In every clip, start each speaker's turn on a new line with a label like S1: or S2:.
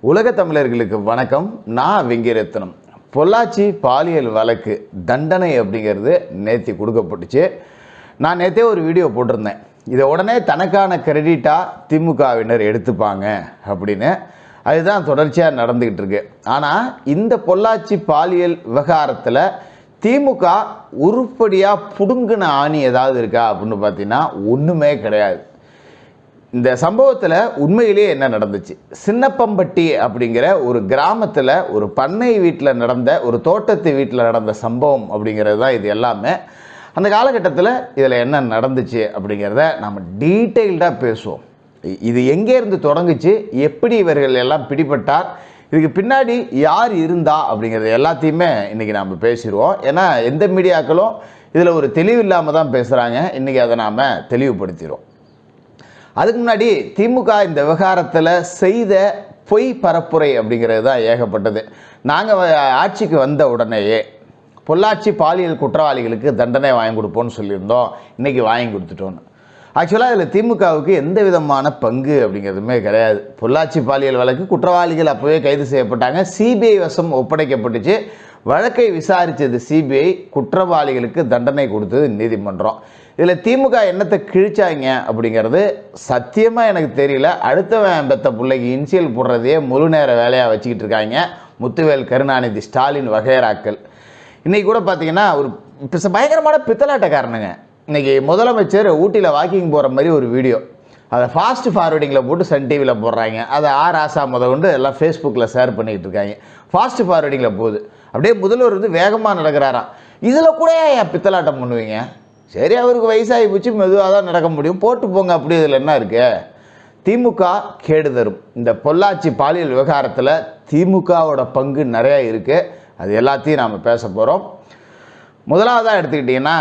S1: உலக தமிழர்களுக்கு வணக்கம். நான் வெங்கிரத்னம். பொள்ளாச்சி பாலியல் வழக்கு தண்டனை அப்படிங்கிறது நேற்று கொடுக்கப்பட்டுச்சு. நான் நேற்றே ஒரு வீடியோ போட்டிருந்தேன். இதை உடனே தனக்கான கிரெடிட்டாக திமுகவினர் எடுத்துப்பாங்க அப்படின்னு. அதுதான் தொடர்ச்சியாக நடந்துக்கிட்டு இருக்கு. ஆனால் இந்த பொள்ளாச்சி பாலியல் விவகாரத்தில் திமுக உருப்படியாக புடுங்கின ஆணி ஏதாவது இருக்கா அப்படின்னு பார்த்தீங்கன்னா ஒன்றுமே கிடையாது. இந்த சம்பவத்தில் உண்மையிலேயே என்ன நடந்துச்சு? சின்னப்பம்பட்டி அப்படிங்கிற ஒரு கிராமத்தில் ஒரு பண்ணை வீட்டில் நடந்த, ஒரு தோட்டத்து வீட்டில் நடந்த சம்பவம் அப்படிங்கிறது தான் இது எல்லாமே. அந்த காலகட்டத்தில் இதில் என்ன நடந்துச்சு அப்படிங்கிறத நம்ம டீட்டெயில்டாக பேசுவோம். இது எங்கேருந்து தொடங்குச்சு, எப்படி இவர்கள் எல்லாம் பிடிபட்டார், இதுக்கு பின்னாடி யார் இருந்தா அப்படிங்கிறது எல்லாத்தையுமே இன்றைக்கி நாம் பேசிடுவோம். ஏன்னா எந்த மீடியாக்களும் இதில் ஒரு தெளிவு இல்லாமல் தான் பேசுகிறாங்க. இன்றைக்கி அதை நாம் தெளிவுபடுத்திடுவோம். அதுக்கு முன்னாடி திமுக இந்த விவகாரத்தில் செய்த பொய் பரப்புரை அப்படிங்கிறது தான் ஏகப்பட்டது. நாங்கள் ஆட்சிக்கு வந்த உடனேயே பொள்ளாச்சி பாலியல் குற்றவாளிகளுக்கு தண்டனை வாங்கி கொடுப்போம்னு சொல்லியிருந்தோம். இன்றைக்கி வாங்கி கொடுத்துட்டோன்னு. ஆக்சுவலாக இதில் திமுகவுக்கு எந்த விதமான பங்கு அப்படிங்கிறதுமே கிடையாது. பொள்ளாச்சி பாலியல் வழக்கு குற்றவாளிகள் அப்போவே கைது செய்யப்பட்டாங்க. சிபிஐ வசம் ஒப்படைக்கப்பட்டுச்சு. வழக்கை விசாரித்தது சிபிஐ, குற்றவாளிகளுக்கு தண்டனை கொடுத்தது நீதிமன்றம். இதில் திமுக என்னத்தை கிழிச்சாங்க அப்படிங்கிறது சத்தியமாக எனக்கு தெரியல. அடுத்தவன் பெத்த பிள்ளைக்கு இன்சியல் போடுறதையே முழு நேர வேலையாக வச்சுக்கிட்டு இருக்காங்க முத்துவேல், கருணாநிதி, ஸ்டாலின் வகைராக்கள். இன்றைக்கி கூட பார்த்தீங்கன்னா ஒரு பயங்கரமான பித்தலாட்டக்காரனுங்க. இன்றைக்கி முதலமைச்சர் ஊட்டியில் வாக்கிங் போகிற மாதிரி ஒரு வீடியோ, அதை ஃபாஸ்ட் ஃபார்வர்டிங்கில் போட்டு சன் டிவியில் போடுறாங்க. அதை ஆசா கொண்டு எல்லாம் ஃபேஸ்புக்கில் ஷேர் பண்ணிக்கிட்டு இருக்காங்க. ஃபாஸ்ட் ஃபார்வர்டிங்கில் போகுது. அப்படியே முதல்வர் வந்து வேகமாக நடக்கிறாராம். இதில் கூட ஏன் பித்தலாட்டம் பண்ணுவீங்க? சரி, அவருக்கு வயசாகி போச்சு, மெதுவாக தான் நடக்க முடியும், போட்டு போங்க. அப்படி இதில் என்ன இருக்கு? திமுக கேடு தரும். இந்த பொள்ளாச்சி பாலியல் விவகாரத்தில் திமுகவோட பங்கு நிறையா இருக்குது. அது எல்லாத்தையும் நாம் பேச போகிறோம். முதலாவதாக எடுத்துக்கிட்டிங்கன்னா,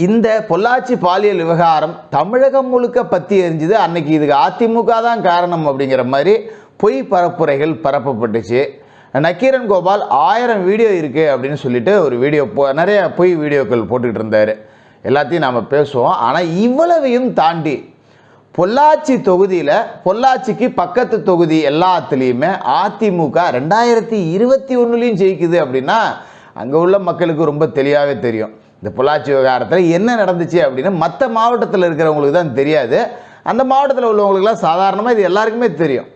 S1: இந்த பொள்ளாச்சி பாலியல் விவகாரம் தமிழகம் முழுக்க பற்றி எரிஞ்சுது. அன்னைக்கு இதுக்கு அதிமுக தான் காரணம் அப்படிங்கிற மாதிரி பொய் பரப்புரைகள் பரப்பப்பட்டுச்சு. நக்கீரன் கோபால் 1000 வீடியோ இருக்குது அப்படின்னு சொல்லிட்டு ஒரு வீடியோ நிறைய பொய் வீடியோக்கள் போட்டுக்கிட்டு இருந்தார். எல்லாத்தையும் நாம் பேசுவோம். ஆனால் இவ்வளவையும் தாண்டி பொள்ளாச்சி தொகுதியில், பொள்ளாச்சிக்கு பக்கத்து தொகுதி எல்லாத்துலேயுமே அதிமுக 2021 ஜெயிக்குது அப்படின்னா அங்கே உள்ள மக்களுக்கு ரொம்ப தெளிவாகவே தெரியும் இந்த பொள்ளாச்சி விவகாரத்தில் என்ன நடந்துச்சு அப்படின்னு. மற்ற மாவட்டத்தில் இருக்கிறவங்களுக்கு தான் தெரியாது. அந்த மாவட்டத்தில் உள்ளவங்களுக்குலாம் சாதாரணமாக இது எல்லாருக்குமே தெரியும்.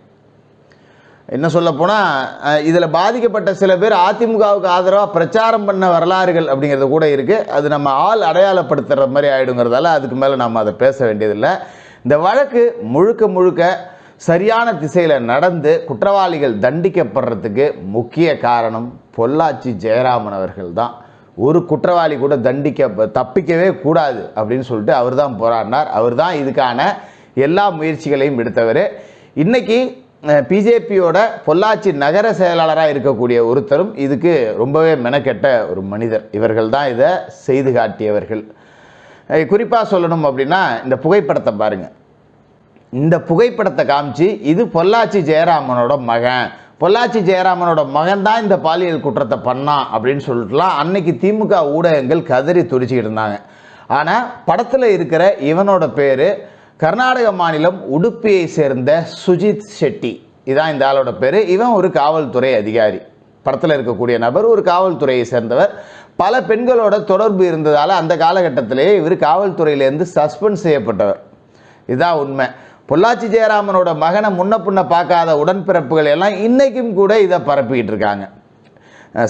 S1: என்ன சொல்ல போனால் இதில் பாதிக்கப்பட்ட சில பேர் அதிமுகவுக்கு ஆதரவாக பிரச்சாரம் பண்ண வரலாறுகள் அப்படிங்கிறது கூட இருக்குது. அது நம்ம ஆள் அடையாளப்படுத்துகிற மாதிரி ஆகிடுங்கிறதால அதுக்கு மேலே நம்ம அதை பேச வேண்டியதில்லை. இந்த வழக்கு முழுக்க முழுக்க சரியான திசையில் நடந்து குற்றவாளிகள் தண்டிக்கப்படுறதுக்கு முக்கிய காரணம் பொள்ளாச்சி ஜெயராமன் அவர்கள் தான். ஒரு குற்றவாளி கூட தப்பிக்கவே கூடாது அப்படின்னு சொல்லிட்டு அவர் தான் போராடினார். அவர் தான் இதுக்கான எல்லா முயற்சிகளையும் எடுத்தவர். இன்றைக்கி பிஜேபியோட பொள்ளாச்சி நகர செயலாளராக இருக்கக்கூடிய ஒருத்தரும் இதுக்கு ரொம்பவே மெனக்கெட்ட ஒரு மனிதர். இவர்கள் தான் இதை செய்து காட்டியவர்கள். குறிப்பாக சொல்லணும் அப்படின்னா இந்த புகைப்படத்தை பாருங்கள். இந்த புகைப்படத்தை காமிச்சு இது பொள்ளாச்சி ஜெயராமனோட மகன், பொள்ளாச்சி ஜெயராமனோட மகன் தான் இந்த பாலியல் குற்றத்தை பண்ணான் அப்படின்னு சொல்லிட்டுலாம் அன்னைக்கு திமுக ஊடகங்கள் கதறி துடிச்சிக்கிட்டு இருந்தாங்க. ஆனால் படத்தில் இருக்கிற இவனோட பேர் கர்நாடக மாநிலம் உடுப்பியை சேர்ந்த சுஜித் ஷெட்டி. இதான் இந்த ஆளோட பேர். இவன் ஒரு காவல்துறை அதிகாரி. படத்தில் இருக்கக்கூடிய நபர் ஒரு காவல்துறையை சேர்ந்தவர். பல பெண்களோட தொடர்பு இருந்ததால் அந்த காலகட்டத்திலே இவர் காவல்துறையிலேருந்து சஸ்பெண்ட் செய்யப்பட்டவர். இதுதான் உண்மை. பொள்ளாச்சி ஜெயராமனோட மகனை முன்ன பின்ன பார்க்காத உடன்பிறப்புகள் எல்லாம் இன்றைக்கும் கூட இதை பரப்பிக்கிட்டு இருக்காங்க.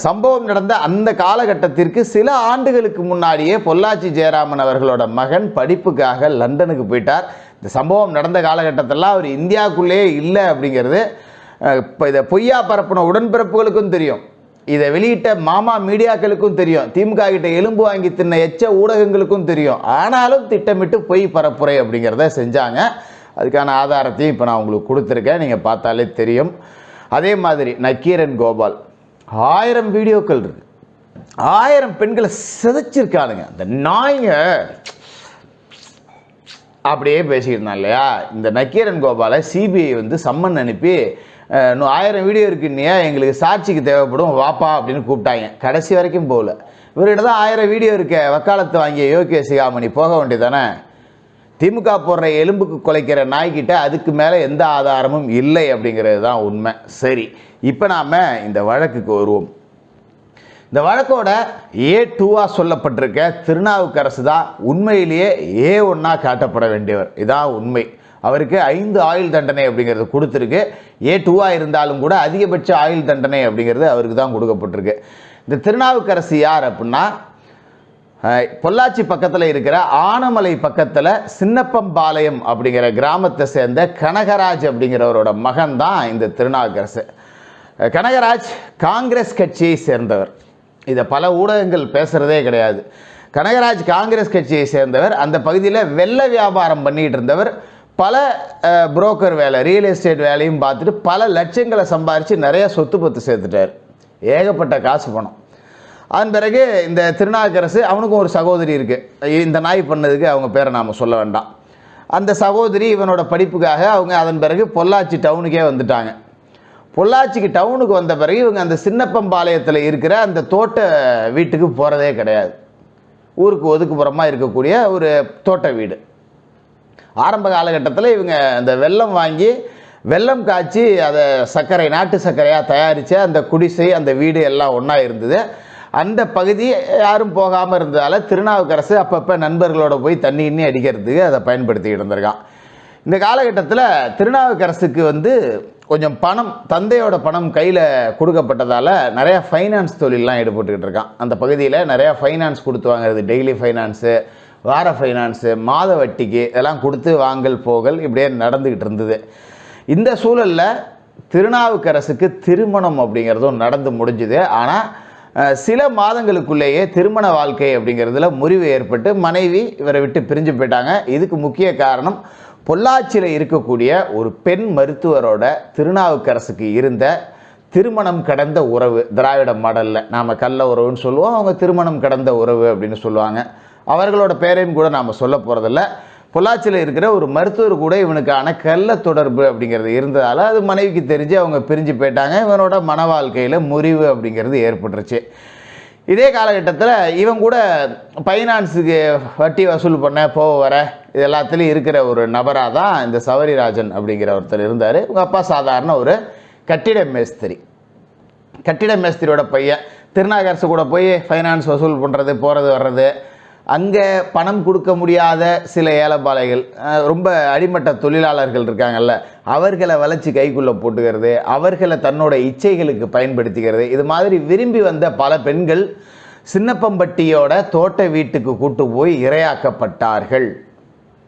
S1: சம்பவம் நடந்த அந்த காலகட்டத்திற்கு சில ஆண்டுகளுக்கு முன்னாடியே பொள்ளாச்சி ஜெயராமன் அவர்களோட மகன் படிப்புக்காக லண்டனுக்கு போயிட்டார். இந்த சம்பவம் நடந்த காலகட்டத்திலாம் அவர் இந்தியாவுக்குள்ளேயே இல்லை அப்படிங்கிறது இப்போ இதை பொய்யா பரப்பின உடன்பிறப்புகளுக்கும் தெரியும். இதை வெளியிட்ட மாமா மீடியாக்களுக்கும் தெரியும். திமுக கிட்ட எலும்பு வாங்கி தின்ன எச்ச ஊடகங்களுக்கும் தெரியும். ஆனாலும் திட்டமிட்டு பொய் பரப்புரை அப்படிங்கிறத செஞ்சாங்க. அதுக்கான ஆதாரத்தையும் இப்போ நான் உங்களுக்கு கொடுத்துருக்கேன், நீங்கள் பார்த்தாலே தெரியும். அதே மாதிரி நக்கீரன் கோபால் 1000 வீடியோக்கள் இருக்கு. 1000 பெண்களை சிதைச்சிருக்கானுங்க. அந்த நாய்ங்க அப்படியே பேசிக்கிட்டு இருந்தான் இல்லையா? இந்த நக்கீரன் கோபாலை சிபிஐ வந்து சம்மன் அனுப்பி 1000 வீடியோ இருக்குன்னியா, எங்களுக்கு சாட்சிக்கு தேவைப்படும் வாப்பா அப்படின்னு கூப்பிட்டாங்க. கடைசி வரைக்கும் போகல. இவர்கிட்ட தான் 1000 வீடியோ இருக்க, வக்காலத்து வாங்கிய யோகே சிகாமணி போக வேண்டியதானே? திமுக போடுற எலும்புக்கு குலைக்கிற நாய்கிட்ட அதுக்கு மேலே எந்த ஆதாரமும் இல்லை அப்படிங்கிறது தான் உண்மை. சரி, இப்போ நாம் இந்த வழக்குக்கு வருவோம். இந்த வழக்கோட A2 சொல்லப்பட்டிருக்க திருநாவுக்கரசு தான் உண்மையிலேயே A1 காட்டப்பட வேண்டியவர். இதான் உண்மை. அவருக்கு 5 ஆயுள் தண்டனை அப்படிங்கிறது கொடுத்துருக்கு. A2 இருந்தாலும் கூட அதிகபட்ச ஆயுள் தண்டனை அப்படிங்கிறது அவருக்கு தான் கொடுக்கப்பட்டிருக்கு. இந்த திருநாவுக்கரசு யார் அப்படின்னா, பொள்ளாச்சி பக்கத்தில் இருக்கிற ஆனமலை பக்கத்தில் சின்னப்பம்பாளையம் அப்படிங்கிற கிராமத்தை சேர்ந்த கனகராஜ் அப்படிங்கிறவரோட மகன் தான் இந்த திருநாவுக்கரசு. கனகராஜ் காங்கிரஸ் கட்சியை சேர்ந்தவர். இதை பல ஊடகங்கள் பேசுகிறதே கிடையாது. கனகராஜ் காங்கிரஸ் கட்சியை சேர்ந்தவர். அந்த பகுதியில் வெள்ள வியாபாரம் பண்ணிகிட்டு இருந்தவர். பல புரோக்கர் வேலை, ரியல் எஸ்டேட் வேலையும் பார்த்துட்டு பல லட்சங்களை சம்பாரித்து நிறைய சொத்து பத்து சேர்த்துட்டார். ஏகப்பட்ட காசு பணம். அதன் பிறகு இந்த திருநாவுக்கரசு, அவனுக்கும் ஒரு சகோதரி இருக்குது. இந்த நாய் பண்ணதுக்கு அவங்க பேரை நாம் சொல்ல வேண்டாம். அந்த சகோதரி இவனோட படிப்புக்காக அவங்க அதன் பிறகு பொள்ளாச்சி டவுனுக்கே வந்துட்டாங்க. பொள்ளாச்சிக்கு டவுனுக்கு வந்த பிறகு இவங்க அந்த சின்னப்பம்பாளையத்தில் இருக்கிற அந்த தோட்ட வீட்டுக்கு போகிறதே கிடையாது. ஊருக்கு ஒதுக்குப்புறமாக இருக்கக்கூடிய ஒரு தோட்ட வீடு. ஆரம்ப காலகட்டத்தில் இவங்க அந்த வெல்லம் வாங்கி வெல்லம் காய்ச்சி அதை சர்க்கரை, நாட்டு சர்க்கரையாக தயாரித்து அந்த குடிசை, அந்த வீடு எல்லாம் ஒன்றா இருந்தது. அந்த பகுதி யாரும் போகாமல் இருந்ததால் திருநாவுக்கரசு அப்பப்போ நண்பர்களோட போய் தண்ணி அடிக்கிறதுக்கு அதை பயன்படுத்திக்கிட்டு இருந்திருக்கான். இந்த காலகட்டத்தில் திருநாவுக்கரசுக்கு கொஞ்சம் பணம், தந்தையோட பணம் கையில் கொடுக்கப்பட்டதால் நிறையா ஃபைனான்ஸ் தொழிலெலாம் ஈடுபட்டுக்கிட்டு இருக்கான். அந்த பகுதியில் நிறையா ஃபைனான்ஸ் கொடுத்து வாங்குறது, டெய்லி ஃபைனான்ஸு, வார ஃபைனான்ஸு, மாத வட்டிக்கு இதெல்லாம் கொடுத்து வாங்கல் போகல் இப்படியே நடந்துக்கிட்டு இருந்தது. இந்த சூழலில் திருநாவுக்கரசுக்கு திருமணம் அப்படிங்கிறதும் நடந்து முடிஞ்சுது. ஆனால் சில மாதங்களுக்குள்ளேயே திருமண வாழ்க்கை அப்படிங்கிறதுல முறிவு ஏற்பட்டு மனைவி இவரை விட்டு பிரிஞ்சு போயிட்டாங்க. இதுக்கு முக்கிய காரணம் பொள்ளாச்சியில் இருக்கக்கூடிய ஒரு பெண் மருத்துவரோட திருநாவுக்கரசுக்கு இருந்த திருமணம் கடந்த உறவு. திராவிட மாடலில் நாம் கள்ள உறவுன்னு சொல்லுவோம், அவங்க திருமணம் கடந்த உறவு அப்படின்னு சொல்லுவாங்க. அவர்களோட பேரையும் கூட நாம் சொல்ல போகிறதில்ல. பொள்ளாச்சியில் இருக்கிற ஒரு மருத்துவர் கூட இவனுக்கான கள்ள தொடர்பு அப்படிங்கிறது இருந்ததால் அது மனைவிக்கு தெரிஞ்சு அவங்க பிரிஞ்சு போயிட்டாங்க. இவனோட மன வாழ்க்கையில் முறிவு அப்படிங்கிறது ஏற்பட்டுருச்சு. இதே காலகட்டத்தில் இவன் கூட ஃபைனான்ஸுக்கு வட்டி வசூல் பண்ண போக வர இது எல்லாத்துலேயும் இருக்கிற ஒரு நபராக தான் இந்த சவரிராஜன் அப்படிங்கிற ஒருத்தர் இருந்தார். உங்கள் அப்பா சாதாரண ஒரு கட்டிட மேஸ்திரி. கட்டிட மேஸ்திரியோட பையன் திருநாவுக்கரசு கூட போய் ஃபைனான்ஸ் வசூல் பண்ணுறது, போகிறது வர்றது. அங்கே பணம் கொடுக்க முடியாத சில ஏலப்பாளைகள், ரொம்ப அடிமட்ட தொழிலாளர்கள் இருக்காங்கல்ல, அவர்களை வளைச்சி கைக்குள்ளே போட்டுக்கிறது, அவர்களை தன்னோட இச்சைகளுக்கு பயன்படுத்திக்கிறது. இது மாதிரி விரும்பி வந்த பல பெண்கள் சின்னப்பம்பட்டியோட தோட்ட வீட்டுக்கு கூட்டு போய் இரையாக்கப்பட்டார்கள்.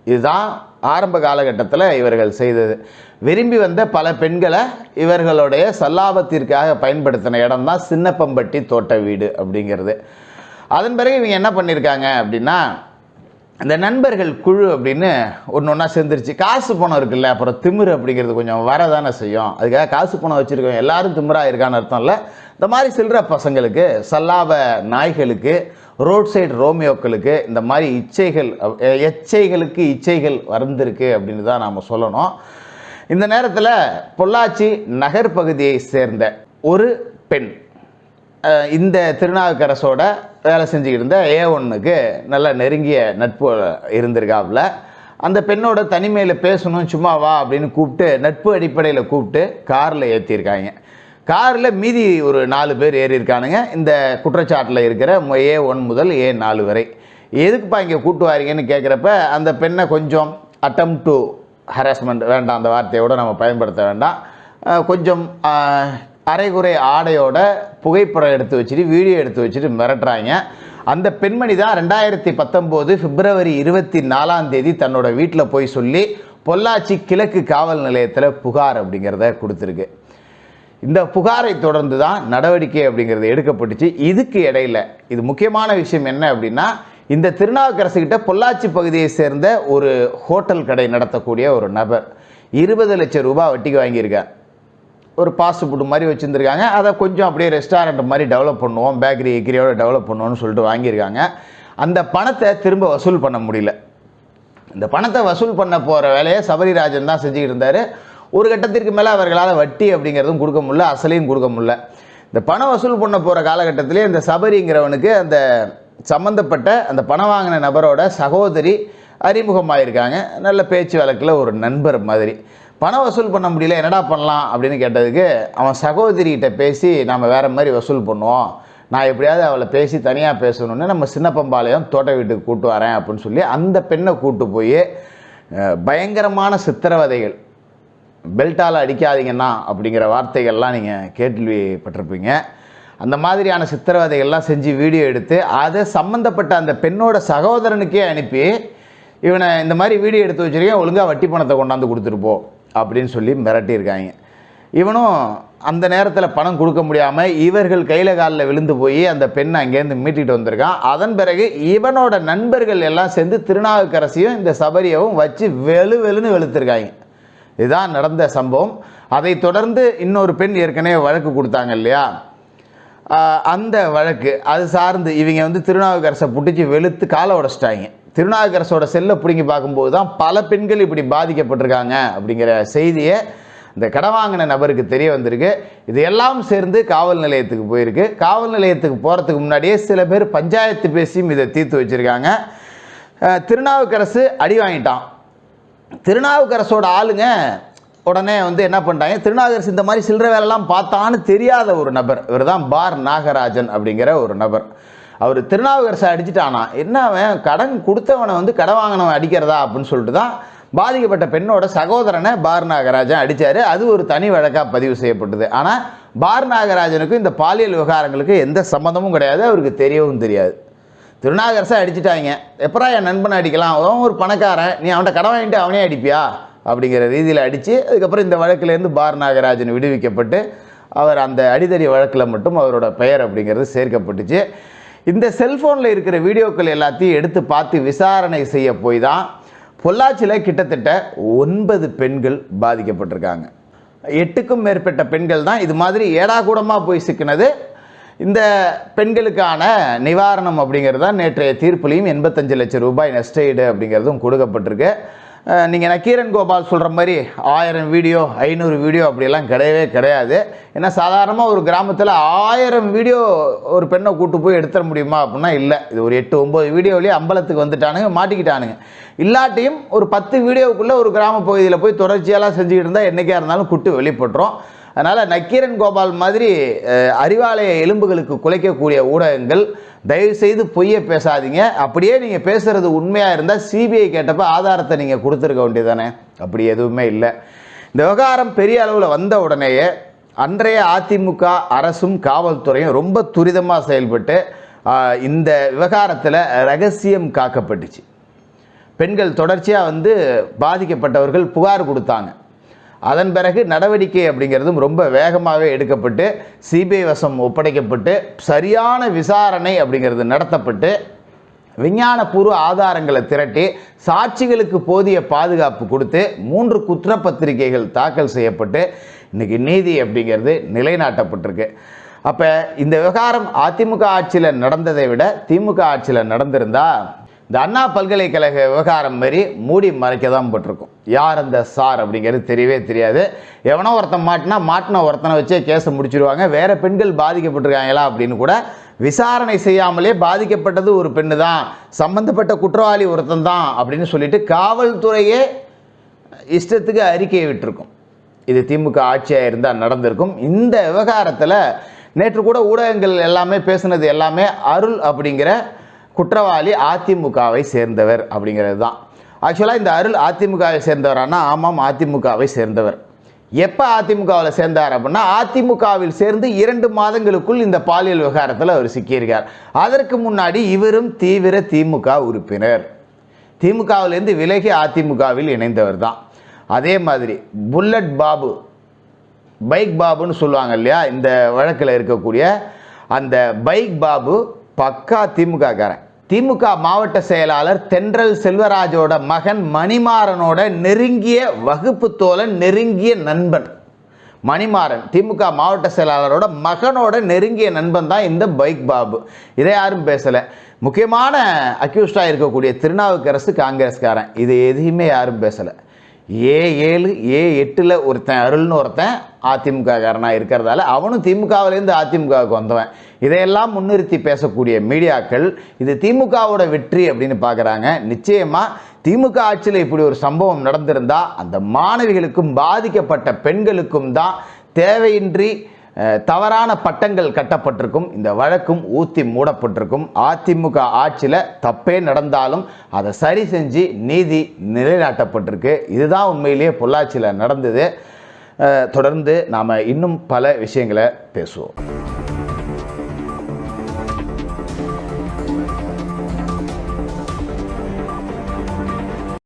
S1: இதுதான் ஆரம்ப காலகட்டத்தில் இவர்கள் செய்தது. விரும்பி வந்த பல பெண்களை இவர்களுடைய சல்லாபத்திற்காக பயன்படுத்தின இடம் தான் சின்னப்பம்பட்டி தோட்ட வீடு அப்படிங்கிறது. அதன் பிறகு இவங்க என்ன பண்ணியிருக்காங்க அப்படின்னா, இந்த நண்பர்கள் குழு அப்படின்னு ஒன்று ஒன்றா சேர்ந்துருச்சு. காசு பணம் இருக்குல்ல, அப்புறம் திமிரு அப்படிங்கிறது கொஞ்சம் வரதானே செய்யும். அதுக்காக காசு பணம் வச்சுருக்கோம் எல்லாரும் திமிராக இருக்கான்னு அர்த்தம் இல்லை. இந்த மாதிரி சில்லற பசங்களுக்கு, சல்லாப நாய்களுக்கு, ரோட் சைடு ரோமியோக்களுக்கு இந்த மாதிரி எச்சைகளுக்கு இச்சைகள் வந்திருக்கு அப்படின்னு தான் நாம் சொல்லணும். இந்த நேரத்தில் பொள்ளாச்சி நகர் பகுதியை சேர்ந்த ஒரு பெண் இந்த திருநாவுக்கரசோட வேலை செஞ்சுக்கிட்டு இருந்த A1க்கு நல்ல நெருங்கிய நட்பு இருந்திருக்காப்புல. அந்த பெண்ணோட தனிமையில் பேசணும், சும்மா வா அப்படின்னு கூப்பிட்டு நட்பு அடிப்படையில் கூப்பிட்டு காரில் ஏற்றிருக்காங்க. காரில் மீதி ஒரு 4 பேர் ஏறியிருக்கானுங்க. இந்த குற்றச்சாட்டில் இருக்கிற A1 முதல் A4 வரை. எதுக்குப்பா இங்கே கூப்பிட்டு வாரீங்கன்னு கேட்குறப்ப அந்த பெண்ணை கொஞ்சம் அட்டம் டு ஹராஸ்மெண்ட், வேண்டாம் அந்த வார்த்தையோடு நம்ம பயன்படுத்த வேண்டாம், கொஞ்சம் அரைகுறை ஆடையோட புகைப்படம் எடுத்து வச்சுட்டு வீடியோ எடுத்து வச்சுட்டு மிரட்டுறாங்க. அந்த பெண்மணி தான் 2019 பிப்ரவரி 24 தன்னோட வீட்டில் போய் சொல்லி பொள்ளாச்சி கிழக்கு காவல் நிலையத்தில் புகார் அப்படிங்கிறத கொடுத்துருக்கு. இந்த புகாரை தொடர்ந்து தான் நடவடிக்கை அப்படிங்கிறது எடுக்கப்பட்டுச்சு. இதுக்கு இடையில் இது முக்கியமான விஷயம் என்ன அப்படின்னா, இந்த திருநாவுக்கரசுகிட்ட பொள்ளாச்சி பகுதியை சேர்ந்த ஒரு ஹோட்டல் கடை நடத்தக்கூடிய ஒரு நபர் 20 லட்சம் ரூபாய் வட்டிக்கு வாங்கியிருக்கார். ஒரு ஃபாஸ்ட் ஃபுட்டு மாதிரி வச்சுருந்துருக்காங்க. அதை கொஞ்சம் அப்படியே ரெஸ்டாரண்ட் மாதிரி டெவலப் பண்ணுவோம், பேக்கரி எக்கிரியோட டெவலப் பண்ணுவோம்னு சொல்லிட்டு வாங்கியிருக்காங்க. அந்த பணத்தை திரும்ப வசூல் பண்ண முடியல. இந்த பணத்தை வசூல் பண்ண போகிற வேலையை சபரிராஜன் தான் செஞ்சுக்கிட்டு இருந்தார். ஒரு கட்டத்திற்கு மேலே அவர்களால் வட்டி அப்படிங்கிறதும் கொடுக்க முடியல, அசலையும் கொடுக்க முடியல. இந்த பணம் வசூல் பண்ண போகிற காலகட்டத்திலே இந்த சபரிங்கிறவனுக்கு அந்த சம்மந்தப்பட்ட அந்த பணம் வாங்கின நபரோட சகோதரி அறிமுகமாயிருக்காங்க. நல்ல பேச்சு வழக்கில் ஒரு நண்பர் மாதிரி. பணம் வசூல் பண்ண முடியல, என்னடா பண்ணலாம் அப்படின்னு கேட்டதுக்கு, அவன் சகோதரிகிட்ட பேசி நாம் வேறு மாதிரி வசூல் பண்ணுவோம், நான் எப்படியாவது அவளை பேசி தனியாக பேசணுன்னு நம்ம சின்னப்பம்பாளையம் தோட்ட வீட்டுக்கு கூட்டு வரேன் அப்படின்னு சொல்லி அந்த பெண்ணை கூட்டு போய் பயங்கரமான சித்திரவதைகள், பெல்ட்டால் அடிக்காதீங்கன்னா அப்படிங்கிற வார்த்தைகள்லாம் நீங்கள் கேள்விப்பட்டிருப்பீங்க. அந்த மாதிரியான சித்திரவதைகள்லாம் செஞ்சு வீடியோ எடுத்து அதை சம்மந்தப்பட்ட அந்த பெண்ணோட சகோதரனுக்கே அனுப்பி, இவனை இந்த மாதிரி வீடியோ எடுத்து வச்சுருக்கேன், ஒழுங்காக வட்டி பணத்தை கொண்டாந்து கொடுத்துருப்போ அப்படின்னு சொல்லி மிரட்டியிருக்காங்க. இவனும் அந்த நேரத்தில் பணம் கொடுக்க முடியாமல் இவர்கள் கையில் காலில் விழுந்து போய் அந்த பெண்ணை அங்கேருந்து மீட்டிகிட்டு வந்திருக்கான். அதன் பிறகு இவனோட நண்பர்கள் எல்லாம் சேர்ந்து திருநாவுக்கரசையும் இந்த சபரியவும் வச்சு வெளுன்னு வெளுத்திருக்காங்க. இதுதான் நடந்த சம்பவம். அதை தொடர்ந்து இன்னொரு பெண் ஏற்கனவே வழக்கு கொடுத்தாங்க இல்லையா, அந்த வழக்கு அது சார்ந்து இவங்க வந்து திருநாவுக்கரசை பிடிச்சி வெளுத்து காலை உடைச்சிட்டாங்க. திருநாவுக்கரசோட செல்லை பிடிங்கி பார்க்கும்போது தான் பல பெண்கள் இப்படி பாதிக்கப்பட்டிருக்காங்க அப்படிங்கிற செய்தியை இந்த கடன் வாங்கின நபருக்கு தெரிய வந்திருக்கு. இது எல்லாம் சேர்ந்து காவல் நிலையத்துக்கு போயிருக்கு. காவல் நிலையத்துக்கு போகிறதுக்கு முன்னாடியே சில பேர் பஞ்சாயத்து பேசியும் இதை தீர்த்து வச்சுருக்காங்க. திருநாவுக்கரசு அடி வாங்கிட்டான். திருநாவுக்கரசோட ஆளுங்க உடனே வந்து என்ன பண்ணிட்டாங்க, திருநாவுக்கரசு இந்த மாதிரி சில்லற வேலைலாம் பார்த்தான்னு தெரியாத ஒரு நபர், இவர் தான் பார் நாகராஜன் அப்படிங்கிற ஒரு நபர். அவர் திருநாவுக்கரசை அடிச்சுட்டானா, என்ன அவன் கடன் கொடுத்தவனை வந்து கடன் வாங்கினவன் அடிக்கிறதா அப்படின்னு சொல்லிட்டு தான் பாதிக்கப்பட்ட பெண்ணோட சகோதரனை பார் நாகராஜன் அடித்தார். அது ஒரு தனி வழக்காக பதிவு செய்யப்பட்டது. ஆனால் பார் நாகராஜனுக்கும் இந்த பாலியல் விவகாரங்களுக்கு எந்த சம்மந்தமும் கிடையாது, அவருக்கு தெரியவும் தெரியாது. திருநாவுக்கரசை அடிச்சுட்டாங்க, எப்பரா என் நண்பனை அடிக்கலாம், அவன் ஒரு பணக்காரன், நீ அவன்கிட்ட கடன் வாங்கிட்டு அவனே அடிப்பியா அப்படிங்கிற ரீதியில் அடித்து, அதுக்கப்புறம் இந்த வழக்கிலேருந்து பார் நாகராஜன் விடுவிக்கப்பட்டு அவர் அந்த அடிதடி வழக்கில் மட்டும் அவரோட பெயர் அப்படிங்கிறது சேர்க்கப்பட்டுச்சு. இந்த செல்ஃபோனில் இருக்கிற வீடியோக்கள் எல்லாத்தையும் எடுத்து பார்த்து விசாரணை செய்ய போய் தான் பொள்ளாச்சியில் கிட்டத்தட்ட 9 பெண்கள் பாதிக்கப்பட்டிருக்காங்க. 8க்கும் மேற்பட்ட பெண்கள் தான் இது மாதிரி ஏடாகூடமாக போய் சிக்கினது. இந்த பெண்களுக்கான நிவாரணம் அப்படிங்கிறது தான் நேற்றைய தீர்ப்புலையும் 85 லட்சம் ரூபாய் நஷ்டஈடு அப்படிங்கிறதும் கொடுக்கப்பட்டிருக்கு. நீங்கள் நக்கீரன் கோபால் சொல்கிற மாதிரி 1000 வீடியோ 500 வீடியோ அப்படியெல்லாம் கிடையவே கிடையாது. ஏன்னா சாதாரணமாக ஒரு கிராமத்தில் 1000 வீடியோ ஒரு பெண்ணை கூட்டு போய் எடுத்துட முடியுமா அப்படின்னா இல்லை. இது ஒரு 8-9 வீடியோவிலேயே அம்பலத்துக்கு வந்துட்டானுங்க, மாட்டிக்கிட்டானுங்க. இல்லாட்டியும் ஒரு 10 வீடியோவுக்குள்ளே ஒரு கிராம பகுதியில் போய் தொடர்ச்சியெல்லாம் செஞ்சுக்கிட்டு இருந்தால் என்றைக்கா இருந்தாலும் குட்டு வெளிப்பட்டுரும். அதனால் நக்கீரன் கோபால் மாதிரி அறிவாலய எலும்புகளுக்கு குலைக்கக்கூடிய ஊடகங்கள் தயவுசெய்து பொய்யை பேசாதீங்க. அப்படியே நீங்கள் பேசுகிறது உண்மையாக இருந்தால் சிபிஐ கேட்டப்போ ஆதாரத்தை நீங்கள் கொடுத்துருக்க வேண்டியதானே, அப்படி எதுவுமே இல்லை. இந்த விவகாரம் பெரிய அளவில் வந்த உடனேயே அன்றைய அதிமுக அரசும் காவல்துறையும் ரொம்ப துரிதமாக செயல்பட்டு இந்த விவகாரத்தில் ரகசியம் காக்கப்பட்டுச்சு. பெண்கள் தொடர்ச்சியாக வந்து பாதிக்கப்பட்டவர்கள் புகார் கொடுத்தாங்க. அதன் பிறகு நடவடிக்கை அப்படிங்கிறதும் ரொம்ப வேகமாகவே எடுக்கப்பட்டு சிபிஐ வசம் ஒப்படைக்கப்பட்டு சரியான விசாரணை அப்படிங்கிறது நடத்தப்பட்டு விஞ்ஞானபூர்வ ஆதாரங்களை திரட்டி சாட்சிகளுக்கு போதிய பாதுகாப்பு கொடுத்து 3 குற்றப்பத்திரிகைகள் தாக்கல் செய்யப்பட்டு இன்றைக்கி நீதி அப்படிங்கிறது நிலைநாட்டப்பட்டிருக்கு. அப்போ இந்த விவகாரம் அதிமுக ஆட்சியில் நடந்ததை விட திமுக ஆட்சியில் நடந்திருந்தால் இந்த அண்ணா பல்கலைக்கழக விவகாரம் மாதிரி மூடி மறைக்க தான் போட்டிருக்கும். யார் அந்த சார் அப்படிங்கிறது தெரியவே தெரியாது. எவனோ ஒருத்தன் மாட்டின ஒருத்தனை வச்சே கேஸை முடிச்சிடுவாங்க. வேறு பெண்கள் பாதிக்கப்பட்டிருக்காங்களா அப்படின்னு கூட விசாரணை செய்யாமலே பாதிக்கப்பட்டது ஒரு பெண்ணு தான், சம்பந்தப்பட்ட குற்றவாளி ஒருத்தன் தான் அப்படின்னு சொல்லிட்டு காவல்துறையே இஷ்டத்துக்கு அறிக்கையை விட்டுருக்கும். இது திமுக ஆட்சியாக இருந்தால் நடந்திருக்கும். இந்த விவகாரத்தில் நேற்று கூட ஊடகங்கள் எல்லாமே பேசுனது எல்லாமே அருள் அப்படிங்கிற குற்றவாளி அதிமுகவை சேர்ந்தவர் அப்படிங்கிறது தான். ஆக்சுவலாக இந்த அருள் அதிமுகவை சேர்ந்தவரானா, ஆமாம் அதிமுகவை சேர்ந்தவர். எப்போ அதிமுகவில் சேர்ந்தார் அப்படின்னா அதிமுகவில் சேர்ந்து 2 மாதங்களுக்குள் இந்த பாலியல் விவகாரத்தில் அவர் சிக்கியிருக்கார். அதற்கு முன்னாடி இவரும் தீவிர திமுக உறுப்பினர், திமுகவிலேருந்து விலகி அதிமுகவில் இணைந்தவர் தான். அதே மாதிரி புல்லட் பாபு, பைக் பாபுன்னு சொல்லுவாங்க இல்லையா, இந்த வழக்கில் இருக்கக்கூடிய அந்த பைக் பாபு பக்கா திமுககாரன். திமுக மாவட்ட செயலாளர் தென்றல் செல்வராஜோட மகன் மணிமாறனோட நெருங்கிய வகுப்பு தோழன், நெருங்கிய நண்பன் மணிமாறன். திமுக மாவட்ட செயலாளரோட மகனோட நெருங்கிய நண்பன் தான் இந்த பைக் பாபு. இதை யாரும் பேசலை. முக்கியமான அக்யூஸ்டாக இருக்கக்கூடிய திருநாவுக்கரசு காங்கிரஸ்காரன், இது எதையுமே யாரும் பேசலை. A7 A8 ஒருத்தன் அருள்னு ஒருத்தன் அதிமுக காரனாக இருக்கிறதால அவனும் திமுகவிலேருந்து அதிமுகவுக்கு வந்தவன். இதையெல்லாம் முன்னிறுத்தி பேசக்கூடிய மீடியாக்கள் இது திமுகவோட வெற்றி அப்படின்னு பார்க்குறாங்க. நிச்சயமாக திமுக ஆட்சியில் இப்படி ஒரு சம்பவம் நடந்திருந்தால் அந்த மாணவிகளுக்கும் பாதிக்கப்பட்ட பெண்களுக்கும் தான் தேவையின்றி தவறான பட்டங்கள் கட்டப்பட்டிருக்கும். இந்த வழக்கும் ஊத்தி மூடப்பட்டிருக்கும். அதிமுக ஆட்சியில் தப்பே நடந்தாலும் அதை சரி செஞ்சு நீதி நிலைநாட்டப்பட்டிருக்கு. இதுதான் உண்மையிலேயே பொள்ளாச்சியில் நடந்தது. தொடர்ந்து நாம் இன்னும் பல விஷயங்களை பேசுவோம்.